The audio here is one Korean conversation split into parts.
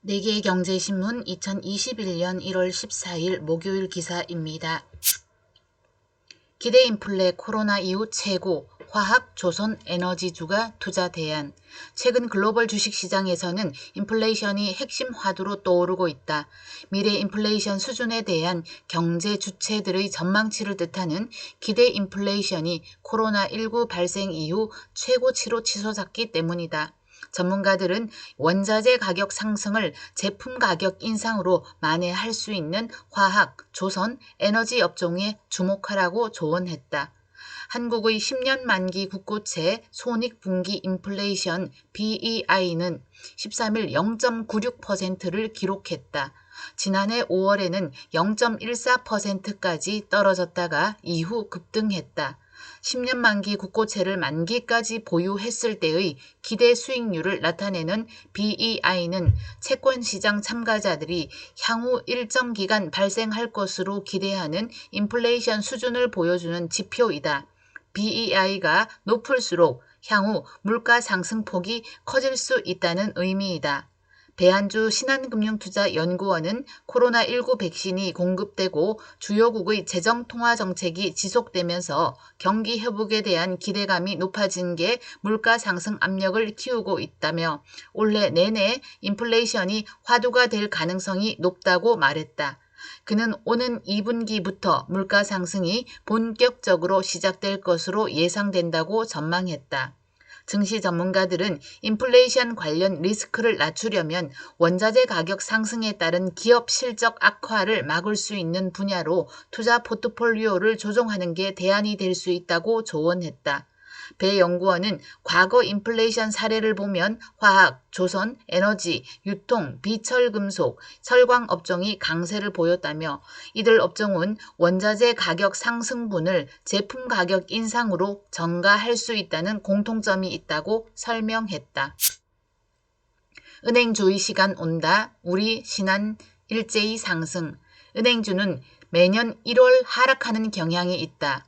네개 경제신문 2021년 1월 14일 목요일 기사입니다. 기대 인플레 코로나 이후 최고, 화학, 조선, 에너지주가 투자 대안. 최근 글로벌 주식시장에서는 인플레이션이 핵심 화두로 떠오르고 있다. 미래 인플레이션 수준에 대한 경제 주체들의 전망치를 뜻하는 기대 인플레이션이 코로나19 발생 이후 최고치로 치솟았기 때문이다. 전문가들은 원자재 가격 상승을 제품 가격 인상으로 만회할 수 있는 화학, 조선, 에너지 업종에 주목하라고 조언했다. 한국의 10년 만기 국고채 손익분기 인플레이션 BEI는 13일 0.96%를 기록했다. 지난해 5월에는 0.14%까지 떨어졌다가 이후 급등했다. 10년 만기 국고채를 만기까지 보유했을 때의 기대 수익률을 나타내는 BEI는 채권시장 참가자들이 향후 일정 기간 발생할 것으로 기대하는 인플레이션 수준을 보여주는 지표이다. BEI가 높을수록 향후 물가 상승폭이 커질 수 있다는 의미이다. 배한주 신한금융투자연구원은 코로나19 백신이 공급되고 주요국의 재정통화정책이 지속되면서 경기 회복에 대한 기대감이 높아진 게 물가 상승 압력을 키우고 있다며 올해 내내 인플레이션이 화두가 될 가능성이 높다고 말했다. 그는 오는 2분기부터 물가 상승이 본격적으로 시작될 것으로 예상된다고 전망했다. 증시 전문가들은 인플레이션 관련 리스크를 낮추려면 원자재 가격 상승에 따른 기업 실적 악화를 막을 수 있는 분야로 투자 포트폴리오를 조정하는 게 대안이 될 수 있다고 조언했다. 배 연구원은 과거 인플레이션 사례를 보면 화학, 조선, 에너지, 유통, 비철금속, 철광 업종이 강세를 보였다며 이들 업종은 원자재 가격 상승분을 제품 가격 인상으로 전가할 수 있다는 공통점이 있다고 설명했다. 은행주의 시간 온다. 우리 신한 일제히 상승. 은행주는 매년 1월 하락하는 경향이 있다.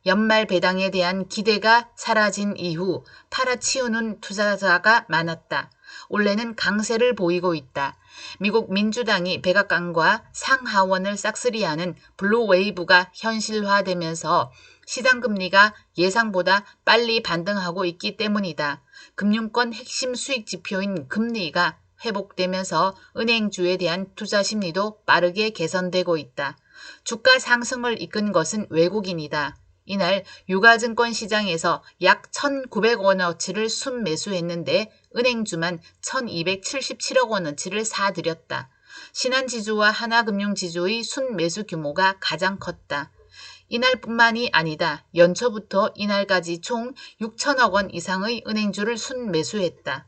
연말 배당에 대한 기대가 사라진 이후 팔아치우는 투자자가 많았다. 올해는 강세를 보이고 있다. 미국 민주당이 백악관과 상하원을 싹쓸이하는 블루웨이브가 현실화되면서 시장금리가 예상보다 빨리 반등하고 있기 때문이다. 금융권 핵심 수익 지표인 금리가 회복되면서 은행주에 대한 투자 심리도 빠르게 개선되고 있다. 주가 상승을 이끈 것은 외국인이다. 이날 유가증권 시장에서 약 1,900원어치를 순매수했는데 은행주만 1,277억 원어치를 사들였다. 신한지주와 하나금융지주의 순매수 규모가 가장 컸다. 이날뿐만이 아니다. 연초부터 이날까지 총 6천억 원 이상의 은행주를 순매수했다.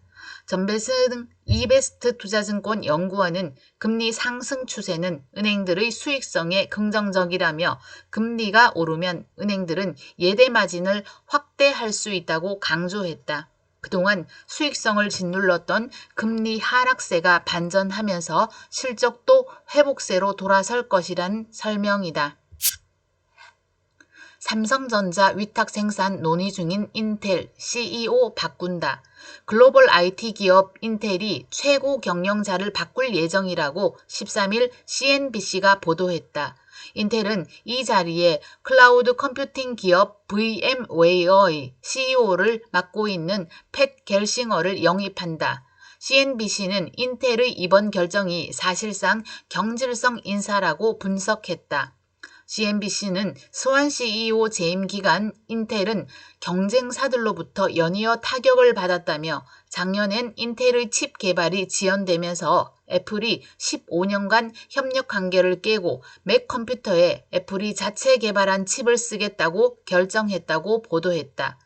전배승 이베스트 투자증권 연구원은 금리 상승 추세는 은행들의 수익성에 긍정적이라며 금리가 오르면 은행들은 예대 마진을 확대할 수 있다고 강조했다. 그동안 수익성을 짓눌렀던 금리 하락세가 반전하면서 실적도 회복세로 돌아설 것이란 설명이다. 삼성전자 위탁 생산 논의 중인 인텔 CEO 바꾼다. 글로벌 IT 기업 인텔이 최고 경영자를 바꿀 예정이라고 13일 CNBC가 보도했다. 인텔은 이 자리에 클라우드 컴퓨팅 기업 VMware의 CEO를 맡고 있는 팻 겔싱어를 영입한다. CNBC는 인텔의 이번 결정이 사실상 경질성 인사라고 분석했다. CNBC는 스완 CEO 재임 기간 인텔은 경쟁사들로부터 연이어 타격을 받았다며 작년엔 인텔의 칩 개발이 지연되면서 애플이 15년간 협력 관계를 깨고 맥 컴퓨터에 애플이 자체 개발한 칩을 쓰겠다고 결정했다고 보도했다.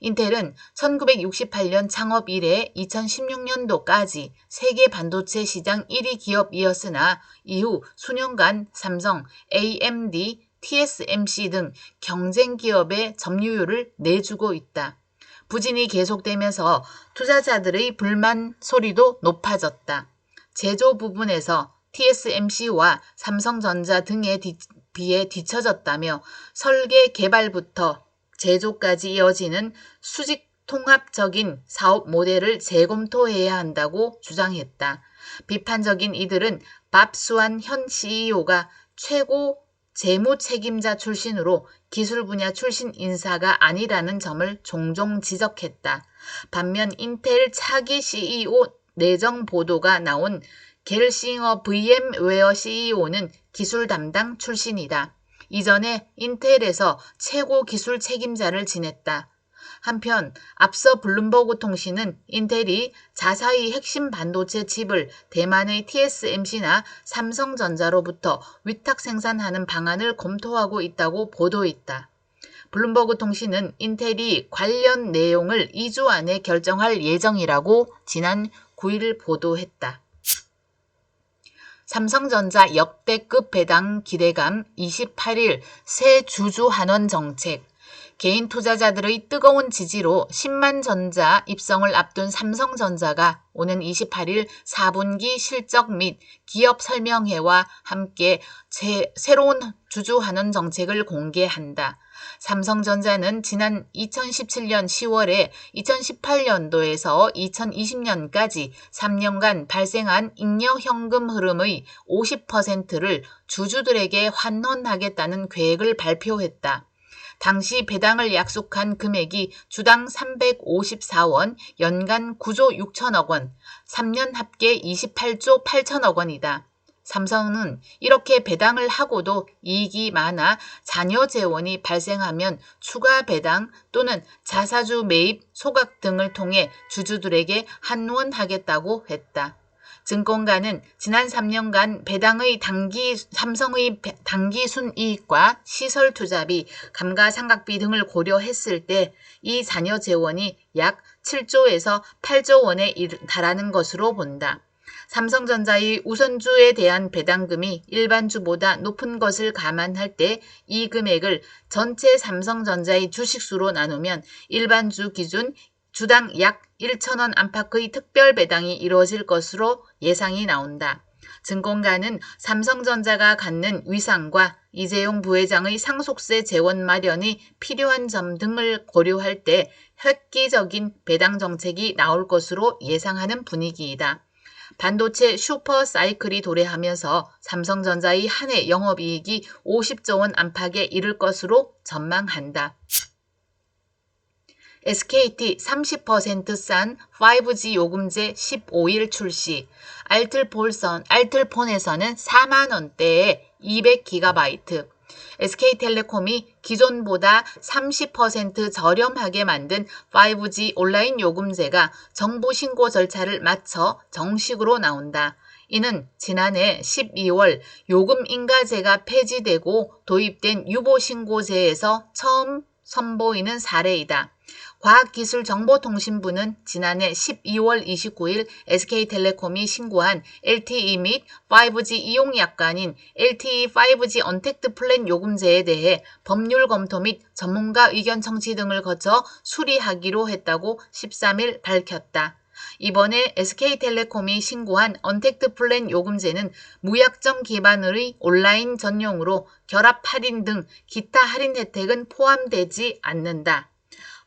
인텔은 1968년 창업 이래 2016년도까지 세계 반도체 시장 1위 기업이었으나 이후 수년간 삼성, AMD, TSMC 등 경쟁 기업의 점유율을 내주고 있다. 부진이 계속되면서 투자자들의 불만 소리도 높아졌다. 제조 부분에서 TSMC와 삼성전자 등에 비해 뒤처졌다며 설계 개발부터 제조까지 이어지는 수직 통합적인 사업 모델을 재검토해야 한다고 주장했다. 비판적인 이들은 밥수환 현 CEO가 최고 재무 책임자 출신으로 기술 분야 출신 인사가 아니라는 점을 종종 지적했다. 반면 인텔 차기 CEO 내정 보도가 나온 겔싱어 VM웨어 CEO는 기술 담당 출신이다. 이전에 인텔에서 최고 기술 책임자를 지냈다. 한편 앞서 블룸버그 통신은 인텔이 자사의 핵심 반도체 칩을 대만의 TSMC나 삼성전자로부터 위탁 생산하는 방안을 검토하고 있다고 보도했다. 블룸버그 통신은 인텔이 관련 내용을 2주 안에 결정할 예정이라고 지난 9일 보도했다. 삼성전자 역대급 배당 기대감 28일 새 주주 환원 정책. 개인 투자자들의 뜨거운 지지로 10만 전자 입성을 앞둔 삼성전자가 오는 28일 4분기 실적 및 기업 설명회와 함께 새로운 주주 환원 정책을 공개한다. 삼성전자는 지난 2017년 10월에 2018년도에서 2020년까지 3년간 발생한 잉여 현금 흐름의 50%를 주주들에게 환원하겠다는 계획을 발표했다. 당시 배당을 약속한 금액이 주당 354원, 연간 9조 6천억 원, 3년 합계 28조 8천억 원이다. 삼성은 이렇게 배당을 하고도 이익이 많아 잔여 재원이 발생하면 추가 배당 또는 자사주 매입, 소각 등을 통해 주주들에게 환원하겠다고 했다. 증권가는 지난 3년간 배당의 삼성의 단기 순이익과 시설 투자비, 감가상각비 등을 고려했을 때 이 잔여 재원이 약 7조에서 8조 원에 달하는 것으로 본다. 삼성전자의 우선주에 대한 배당금이 일반주보다 높은 것을 감안할 때 이 금액을 전체 삼성전자의 주식수로 나누면 일반주 기준 주당 약 1,000원 안팎의 특별 배당이 이루어질 것으로 예상이 나온다. 증권가는 삼성전자가 갖는 위상과 이재용 부회장의 상속세 재원 마련이 필요한 점 등을 고려할 때 획기적인 배당 정책이 나올 것으로 예상하는 분위기이다. 반도체 슈퍼 사이클이 도래하면서 삼성전자의 한 해 영업이익이 50조 원 안팎에 이를 것으로 전망한다. SKT 30% 싼 5G 요금제 15일 출시. 알뜰폰에서는 4만원대에 200GB. SK텔레콤이 기존보다 30% 저렴하게 만든 5G 온라인 요금제가 정부 신고 절차를 마쳐 정식으로 나온다. 이는 지난해 12월 요금 인가제가 폐지되고 도입된 유보신고제에서 처음 선보이는 사례이다. 과학기술정보통신부는 지난해 12월 29일 SK텔레콤이 신고한 LTE 및 5G 이용 약관인 LTE 5G 언택트 플랜 요금제에 대해 법률 검토 및 전문가 의견 청취 등을 거쳐 수리하기로 했다고 13일 밝혔다. 이번에 SK텔레콤이 신고한 언택트 플랜 요금제는 무약정 기반의 온라인 전용으로 결합 할인 등 기타 할인 혜택은 포함되지 않는다.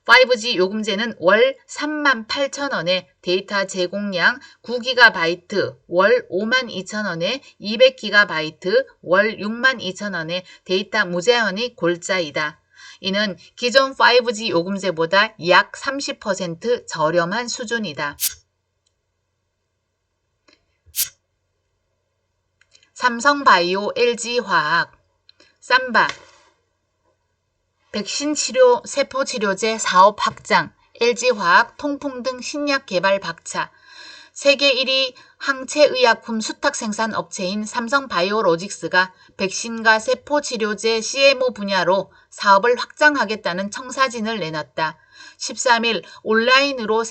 5G 요금제는 월 38,000원에 데이터 제공량 9GB 월 52,000원에 200GB 월 62,000원에 데이터 무제한이 골자이다. 이는 기존 5G 요금제보다 약 30% 저렴한 수준이다. 삼성바이오, LG화학, 삼바 백신 치료, 세포 치료제 사업 확장, LG화학 통풍 등 신약 개발 박차. 세계 1위 항체의약품 수탁 생산 업체인 삼성바이오로직스가 백신과 세포 치료제 CMO 분야로 사업을 확장하겠다는 청사진을 내놨다. 13일 온라인으로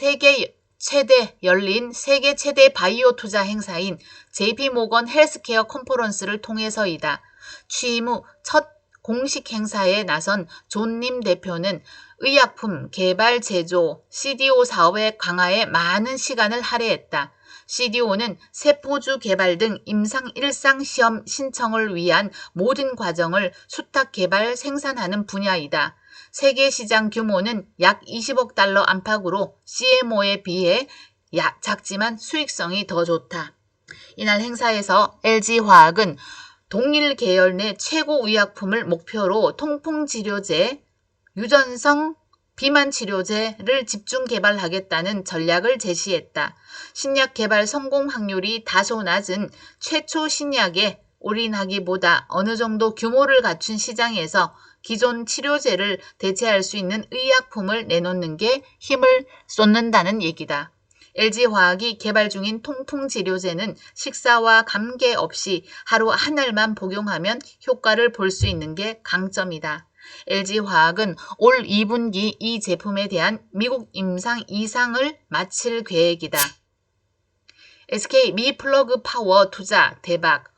열린 세계 최대 바이오 투자 행사인 JP모건 헬스케어 컨퍼런스를 통해서이다. 취임 후 첫 공식 행사에 나선 존님 대표는 의약품 개발 제조, CDO 사업의 강화에 많은 시간을 할애했다. CDO는 세포주 개발 등 임상 일상 시험 신청을 위한 모든 과정을 수탁 개발 생산하는 분야이다. 세계 시장 규모는 약 20억 달러 안팎으로 CMO에 비해 작지만 수익성이 더 좋다. 이날 행사에서 LG화학은 동일 계열 내 최고 의약품을 목표로 통풍치료제, 유전성 비만치료제를 집중 개발하겠다는 전략을 제시했다. 신약 개발 성공 확률이 다소 낮은 최초 신약에 올인하기보다 어느 정도 규모를 갖춘 시장에서 기존 치료제를 대체할 수 있는 의약품을 내놓는 게 힘을 쏟는다는 얘기다. LG화학이 개발 중인 통풍치료제는 식사와 관계 없이 하루 한 알만 복용하면 효과를 볼 수 있는 게 강점이다. LG화학은 올 2분기 이 제품에 대한 미국 임상 2상을 마칠 계획이다. SK 미플러그 파워 투자 대박.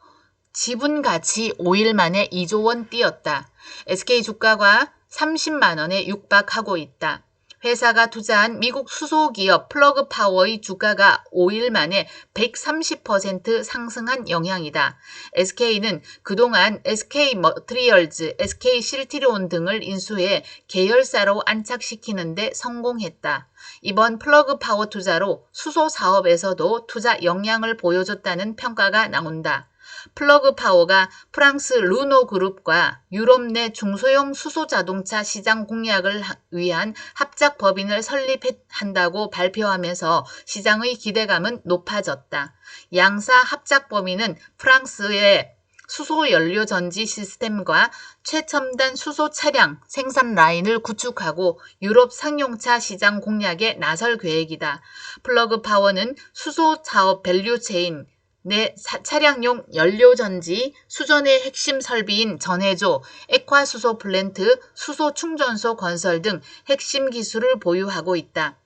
지분 가치 5일 만에 2조 원 뛰었다. SK 주가가 30만 원에 육박하고 있다. 회사가 투자한 미국 수소기업 플러그 파워의 주가가 5일 만에 130% 상승한 영향이다. SK는 그동안 SK 머티리얼즈, SK 실트리온 등을 인수해 계열사로 안착시키는 데 성공했다. 이번 플러그 파워 투자로 수소 사업에서도 투자 역량을 보여줬다는 평가가 나온다. 플러그 파워가 프랑스 르노 그룹과 유럽 내 중소형 수소 자동차 시장 공략을 위한 합작 법인을 설립한다고 발표하면서 시장의 기대감은 높아졌다. 양사 합작 법인은 프랑스의 수소 연료 전지 시스템과 최첨단 수소 차량 생산 라인을 구축하고 유럽 상용차 시장 공략에 나설 계획이다. 플러그 파워는 수소 사업 밸류체인 내 차량용 연료전지, 수전의 핵심 설비인 전해조, 액화수소 플랜트, 수소 충전소 건설 등 핵심 기술을 보유하고 있다.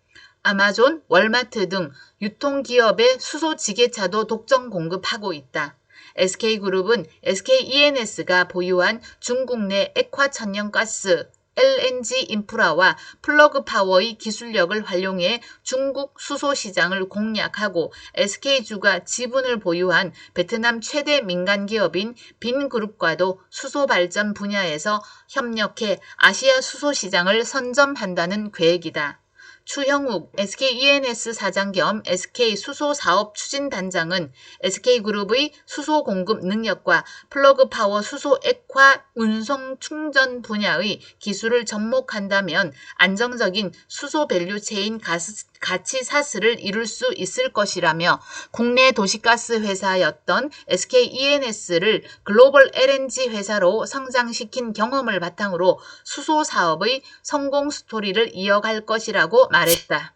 아마존, 월마트 등 유통기업의 수소 지게차도 독점 공급하고 있다. SK그룹은 SKENS가 보유한 중국 내 액화천연가스, LNG 인프라와 플러그 파워의 기술력을 활용해 중국 수소 시장을 공략하고 SK주가 지분을 보유한 베트남 최대 민간 기업인 빈그룹과도 수소 발전 분야에서 협력해 아시아 수소 시장을 선점한다는 계획이다. 추형욱 SKENS 사장 겸 SK 수소 사업 추진단장은 SK그룹의 수소 공급 능력과 플러그 파워 수소 액화 운송 충전 분야의 기술을 접목한다면 안정적인 수소 밸류체인 가치 사슬을 이룰 수 있을 것이라며 국내 도시가스 회사였던 SKENS를 글로벌 LNG 회사로 성장시킨 경험을 바탕으로 수소 사업의 성공 스토리를 이어갈 것이라고 말했다.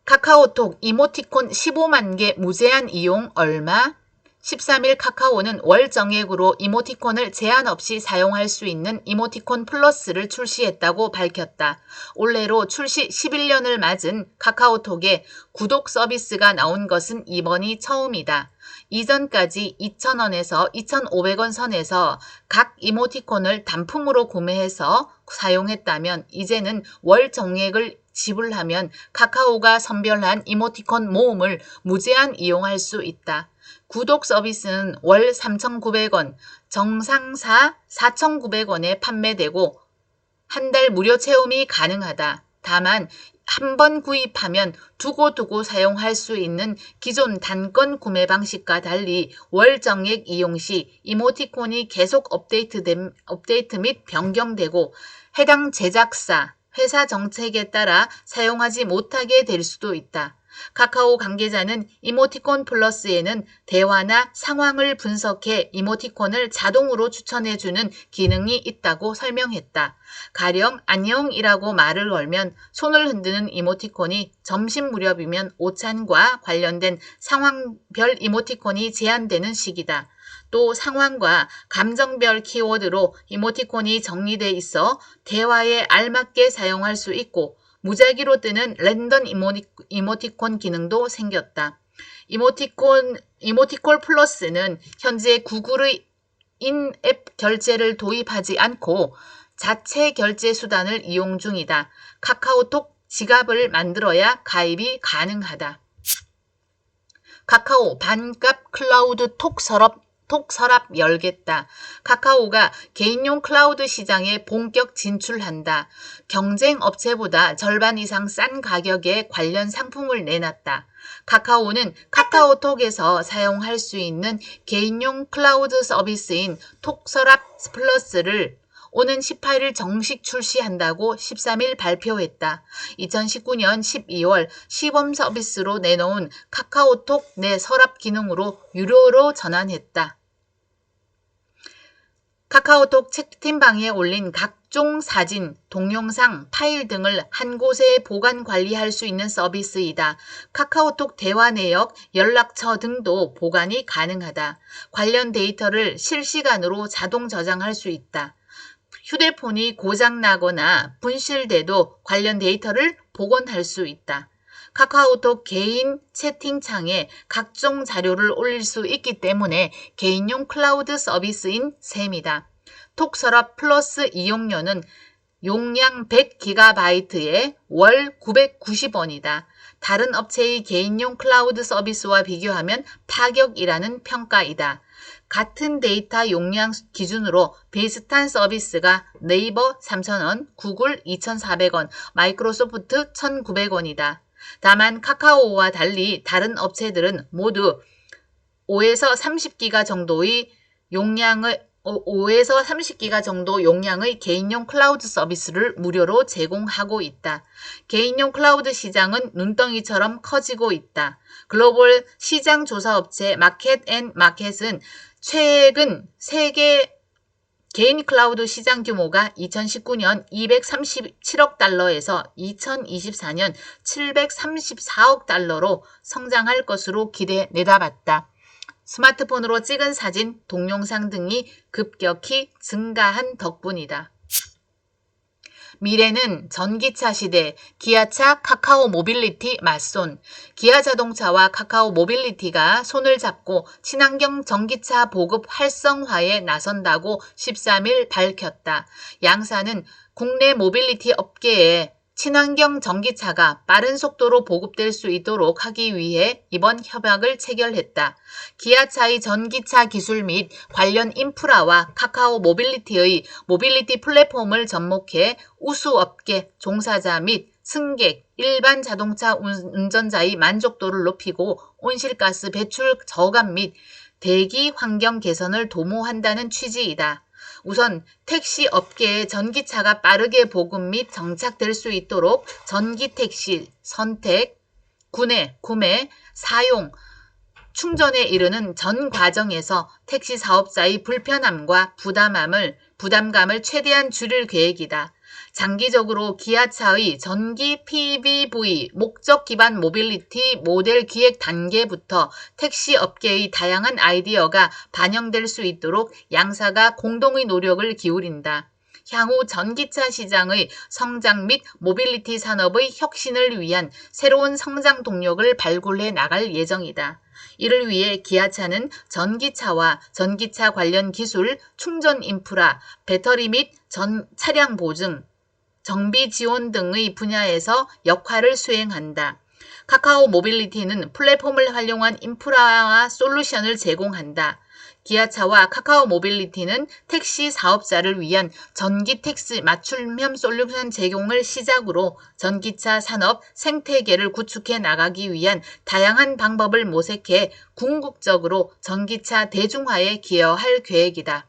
카카오톡 이모티콘 15만 개 무제한 이용 얼마? 13일 카카오는 월 정액으로 이모티콘을 제한 없이 사용할 수 있는 이모티콘 플러스를 출시했다고 밝혔다. 올해로 출시 11년을 맞은 카카오톡에 구독 서비스가 나온 것은 이번이 처음이다. 이전까지 2,000원에서 2,500원 선에서 각 이모티콘을 단품으로 구매해서 사용했다면 이제는 월 정액을 지불하면 카카오가 선별한 이모티콘 모음을 무제한 이용할 수 있다. 구독 서비스는 월 3,900원, 정상사 4,900원에 판매되고 한 달 무료 체험이 가능하다. 다만 한 번 구입하면 두고두고 사용할 수 있는 기존 단건 구매 방식과 달리 월 정액 이용 시 이모티콘이 계속 업데이트 및 변경되고 해당 제작사, 회사 정책에 따라 사용하지 못하게 될 수도 있다. 카카오 관계자는 이모티콘 플러스에는 대화나 상황을 분석해 이모티콘을 자동으로 추천해주는 기능이 있다고 설명했다. 가령 안녕이라고 말을 걸면 손을 흔드는 이모티콘이 점심 무렵이면 오찬과 관련된 상황별 이모티콘이 제한되는 시기다. 또 상황과 감정별 키워드로 이모티콘이 정리돼 있어 대화에 알맞게 사용할 수 있고 무작위로 뜨는 랜덤 이모티콘 기능도 생겼다. 이모티콘 플러스는 현재 구글의 인앱 결제를 도입하지 않고 자체 결제 수단을 이용 중이다. 카카오톡 지갑을 만들어야 가입이 가능하다. 카카오 반값 클라우드 톡 서랍 톡 서랍 열겠다. 카카오가 개인용 클라우드 시장에 본격 진출한다. 경쟁 업체보다 절반 이상 싼 가격에 관련 상품을 내놨다. 카카오는 카카오톡에서 사용할 수 있는 개인용 클라우드 서비스인 톡 서랍 플러스를 오는 18일 정식 출시한다고 13일 발표했다. 2019년 12월 시범 서비스로 내놓은 카카오톡 내 서랍 기능으로 유료로 전환했다. 카카오톡 채팅방에 올린 각종 사진, 동영상, 파일 등을 한 곳에 보관 관리할 수 있는 서비스이다. 카카오톡 대화 내역, 연락처 등도 보관이 가능하다. 관련 데이터를 실시간으로 자동 저장할 수 있다. 휴대폰이 고장나거나 분실돼도 관련 데이터를 복원할 수 있다. 카카오톡 개인 채팅창에 각종 자료를 올릴 수 있기 때문에 개인용 클라우드 서비스인 셈이다. 톡 서랍 플러스 이용료는 용량 100GB에 월 990원이다. 다른 업체의 개인용 클라우드 서비스와 비교하면 파격이라는 평가이다. 같은 데이터 용량 기준으로 비슷한 서비스가 네이버 3,000원, 구글 2,400원, 마이크로소프트 1,900원이다. 다만 카카오와 달리 다른 업체들은 모두 5에서 30기가 정도의 용량의 개인용 클라우드 서비스를 무료로 제공하고 있다. 개인용 클라우드 시장은 눈덩이처럼 커지고 있다. 글로벌 시장 조사 업체 마켓앤마켓은 최근 세계 개인 클라우드 시장 규모가 2019년 237억 달러에서 2024년 734억 달러로 성장할 것으로 내다봤다. 스마트폰으로 찍은 사진, 동영상 등이 급격히 증가한 덕분이다. 미래는 전기차 시대, 기아차 카카오 모빌리티 맞손. 기아자동차와 카카오 모빌리티가 손을 잡고 친환경 전기차 보급 활성화에 나선다고 13일 밝혔다. 양사는 국내 모빌리티 업계에 친환경 전기차가 빠른 속도로 보급될 수 있도록 하기 위해 이번 협약을 체결했다. 기아차의 전기차 기술 및 관련 인프라와 카카오 모빌리티의 모빌리티 플랫폼을 접목해 우수업계 종사자 및 승객, 일반 자동차 운전자의 만족도를 높이고 온실가스 배출 저감 및 대기 환경 개선을 도모한다는 취지이다. 우선 택시 업계에 전기차가 빠르게 보급 및 정착될 수 있도록 전기택시 선택, 구매, 사용, 충전에 이르는 전 과정에서 택시 사업자의 불편함과 부담감을 최대한 줄일 계획이다. 장기적으로 기아차의 전기 PBV 목적 기반 모빌리티 모델 기획 단계부터 택시 업계의 다양한 아이디어가 반영될 수 있도록 양사가 공동의 노력을 기울인다. 향후 전기차 시장의 성장 및 모빌리티 산업의 혁신을 위한 새로운 성장 동력을 발굴해 나갈 예정이다. 이를 위해 기아차는 전기차와 전기차 관련 기술, 충전 인프라, 배터리 및 차량 보증, 정비 지원 등의 분야에서 역할을 수행한다. 카카오 모빌리티는 플랫폼을 활용한 인프라와 솔루션을 제공한다. 기아차와 카카오 모빌리티는 택시 사업자를 위한 전기 택시 맞춤형 솔루션 제공을 시작으로 전기차 산업 생태계를 구축해 나가기 위한 다양한 방법을 모색해 궁극적으로 전기차 대중화에 기여할 계획이다.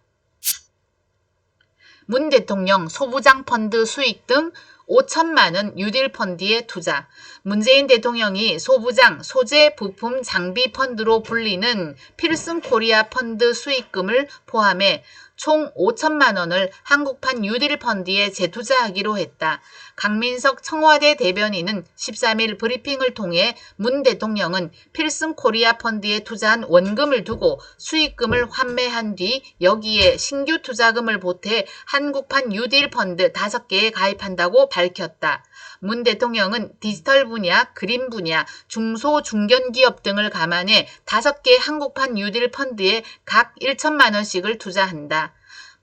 문 대통령 소부장 펀드 수익 등 5천만 원 뉴딜 펀드에 투자. 문재인 대통령이 소부장, 소재, 부품, 장비 펀드로 불리는 필승 코리아 펀드 수익금을 포함해 총 5천만 원을 한국판 뉴딜 펀드에 재투자하기로 했다. 강민석 청와대 대변인은 13일 브리핑을 통해 문 대통령은 필승 코리아 펀드에 투자한 원금을 두고 수익금을 환매한 뒤 여기에 신규 투자금을 보태 한국판 뉴딜 펀드 5개에 가입한다고 밝혔다. 문 대통령은 디지털 분야, 그린 분야, 중소, 중견기업 등을 감안해 5개 한국판 뉴딜 펀드에 각 1천만 원씩을 투자한다.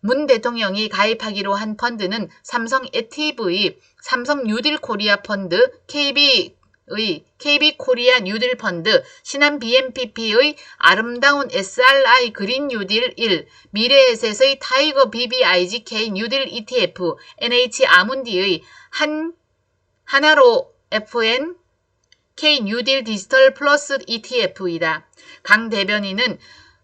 문 대통령이 가입하기로 한 펀드는 삼성 액티브의 삼성 뉴딜 코리아 펀드, KB KB 코리아 뉴딜 펀드, 신한 BMPP의 아름다운 SRI 그린 뉴딜 1, 미래에셋의 타이거 BBIGK 뉴딜 ETF, NH 아문디의 하나로 FN K 뉴딜 디지털 플러스 ETF이다. 강 대변인은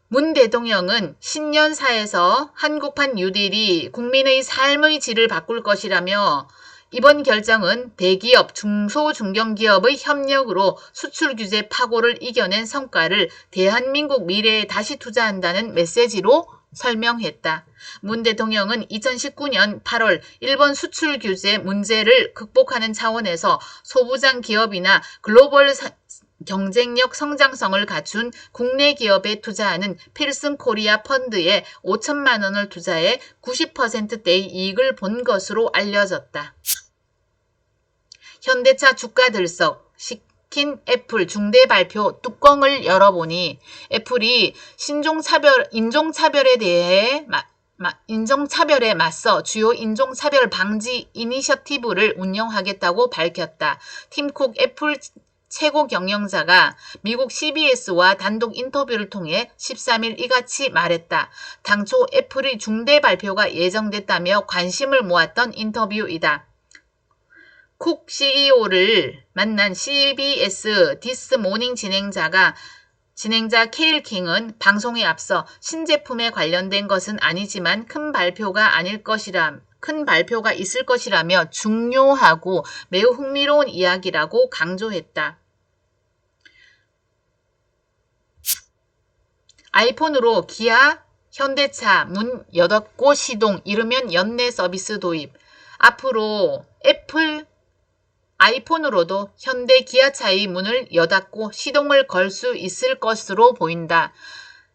문 대통령은 신년사에서 한국판 뉴딜이 국민의 삶의 질을 바꿀 것이라며 이번 결정은 대기업, 중소, 중견기업의 협력으로 수출 규제 파고를 이겨낸 성과를 대한민국 미래에 다시 투자한다는 메시지로 설명했다. 문 대통령은 2019년 8월 일본 수출 규제 문제를 극복하는 차원에서 소부장 기업이나 글로벌 경쟁력 성장성을 갖춘 국내 기업에 투자하는 필승 코리아 펀드에 5천만 원을 투자해 90%대의 이익을 본 것으로 알려졌다. 현대차 주가 들썩 시킨 애플 중대 발표 뚜껑을 열어보니 애플이 인종차별에 맞서 주요 인종차별 방지 이니셔티브를 운영하겠다고 밝혔다. 팀 쿡 애플 최고 경영자가 미국 CBS와 단독 인터뷰를 통해 13일 이같이 말했다. 당초 애플의 중대 발표가 예정됐다며 관심을 모았던 인터뷰이다. 쿡 CEO를 만난 CBS 디스 모닝 진행자 케일 킹은 방송에 앞서 신제품에 관련된 것은 아니지만 큰 발표가 있을 것이라며 중요하고 매우 흥미로운 이야기라고 강조했다. 아이폰으로 기아, 현대차 문 8곳 시동, 이르면 연내 서비스 도입. 앞으로 애플 아이폰으로도 현대 기아차의 문을 여닫고 시동을 걸 수 있을 것으로 보인다.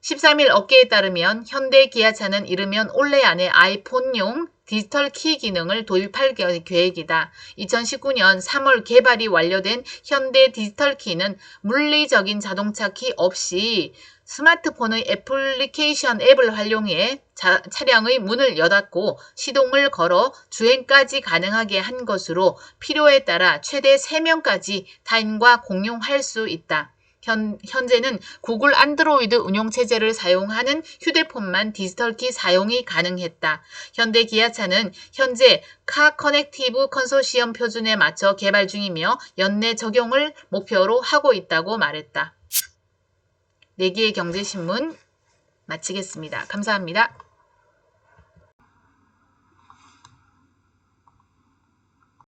13일 업계에 따르면 현대 기아차는 이르면 올해 안에 아이폰용 디지털 키 기능을 도입할 계획이다. 2019년 3월 개발이 완료된 현대 디지털 키는 물리적인 자동차 키 없이 스마트폰의 애플리케이션 앱을 활용해 차량의 문을 여닫고 시동을 걸어 주행까지 가능하게 한 것으로 필요에 따라 최대 3명까지 타인과 공용할 수 있다. 현재는 구글 안드로이드 운용체제를 사용하는 휴대폰만 디지털키 사용이 가능했다. 현대 기아차는 현재 카 커넥티브 컨소시엄 표준에 맞춰 개발 중이며 연내 적용을 목표로 하고 있다고 말했다. 내기의 경제신문 마치겠습니다. 감사합니다.